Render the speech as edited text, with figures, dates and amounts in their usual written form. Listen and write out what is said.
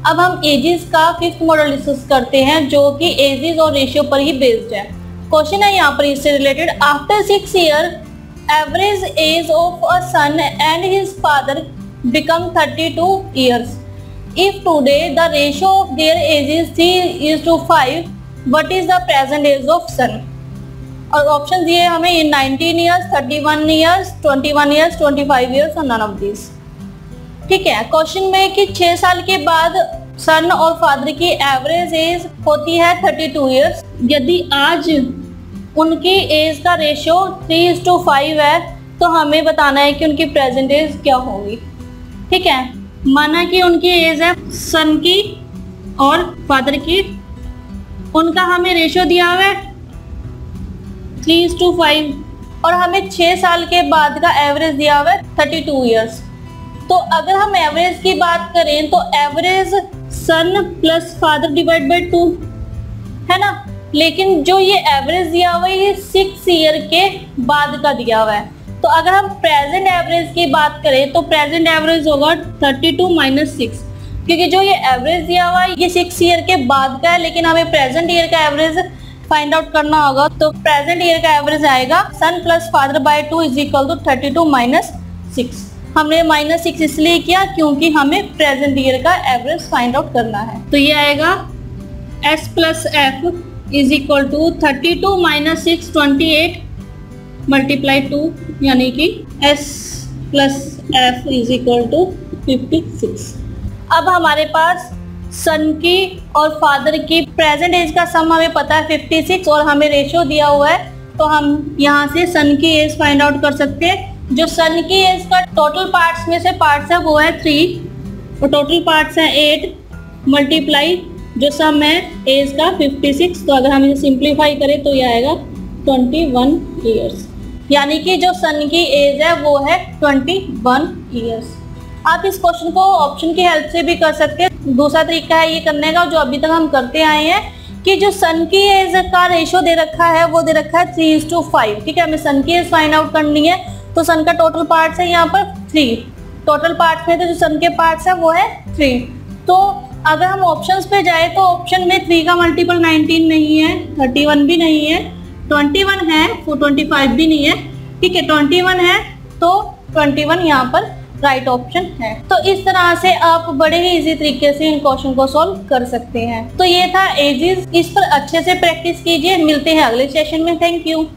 अब हम एजेस का फिफ्थ मॉडल डिस्कस करते हैं जो कि एजेस और रेशियो पर ही बेस्ड है। क्वेश्चन है यहाँ पर इससे related, after 6 year average age of a son and his father become 32 years. If today the ratio of their ages 3:5, what is the present age of son? और option दिए हमें 19 years, 31 years, 21 years, 25 years और none of this. ठीक है, question में कि 6 साल के बाद सन और फादर की एवरेज एज होती है 32 ईयर्स। यदि आज उनकी एज का रेशियो 3:5 है तो हमें बताना है कि उनकी प्रेजेंट एज क्या होगी। ठीक है, माना कि उनकी एज है सन की और फादर की, उनका हमें रेशियो दिया हुआ है 3:5 और हमें 6 साल के बाद का एवरेज दिया हुआ है 32 ईयर्स। तो अगर हम एवरेज की बात करें तो average son plus father divide by 2 है ना, लेकिन जो ये एवरेज दिया हुआ है ये 6 ईयर के बाद का दिया हुआ है। तो अगर हम प्रेजेंट एवरेज की बात करें तो प्रेजेंट एवरेज होगा 32 - 6, क्योंकि जो ये एवरेज दिया हुआ है ये 6 ईयर के बाद का है, लेकिन हमें प्रेजेंट ईयर का एवरेज फाइंड आउट करना होगा। तो प्रेजेंट ईयर का एवरेज आएगा सन प्लस फादर बाय 2 = 32 - 6। हमने -6 इसलिए किया क्योंकि हमें प्रेजेंट ईयर का एवरेज फाइंड आउट करना है। तो ये आएगा S + F = 32 - 6 28 × 2, यानी कि S + F = 56। अब हमारे पास सन की और फादर की प्रेजेंट एज का सम हमें पता है 56 और हमें रेशियो दिया हुआ है, तो हम यहाँ से सन की एज फाइंड आउट कर सकते हैं। जो सन की एज का टोटल पार्ट्स में से पार्ट्स है वो है 3 और टोटल पार्ट्स है 8 मल्टीप्लाई जो सम है एज का 56। तो अगर हम इसे सिंप्लीफाई करें तो यह आएगा 21 ईयर्स, यानी कि जो सन की एज है वो है 21 ईयर्स। आप इस क्वेश्चन को ऑप्शन की हेल्प से भी कर सकते हैं। दूसरा तरीका है ये करने का जो अभी तक हम करते आए हैं कि जो सन की एज का रेशियो दे रखा है वो दे रखा है 3:5। ठीक है, हमें सन की एज फाइंड आउट करनी है, तो सन का टोटल पार्ट्स है यहाँ पर 3। टोटल पार्ट्स में तो जो सन के पार्ट्स है वो है 3। तो अगर हम ऑप्शंस पे जाए तो ऑप्शन में 3 का मल्टीपल 19 नहीं है, 31 भी नहीं है, 21 है, 25 भी नहीं है। ठीक है, 21 है तो 21 यहाँ पर राइट ऑप्शन है। तो इस तरह से आप बड़े ही इजी तरीके से इन क्वेश्चन को सॉल्व कर सकते हैं। तो ये था एजेस, इस पर अच्छे से प्रैक्टिस कीजिए। मिलते हैं अगले सेशन में। Thank you.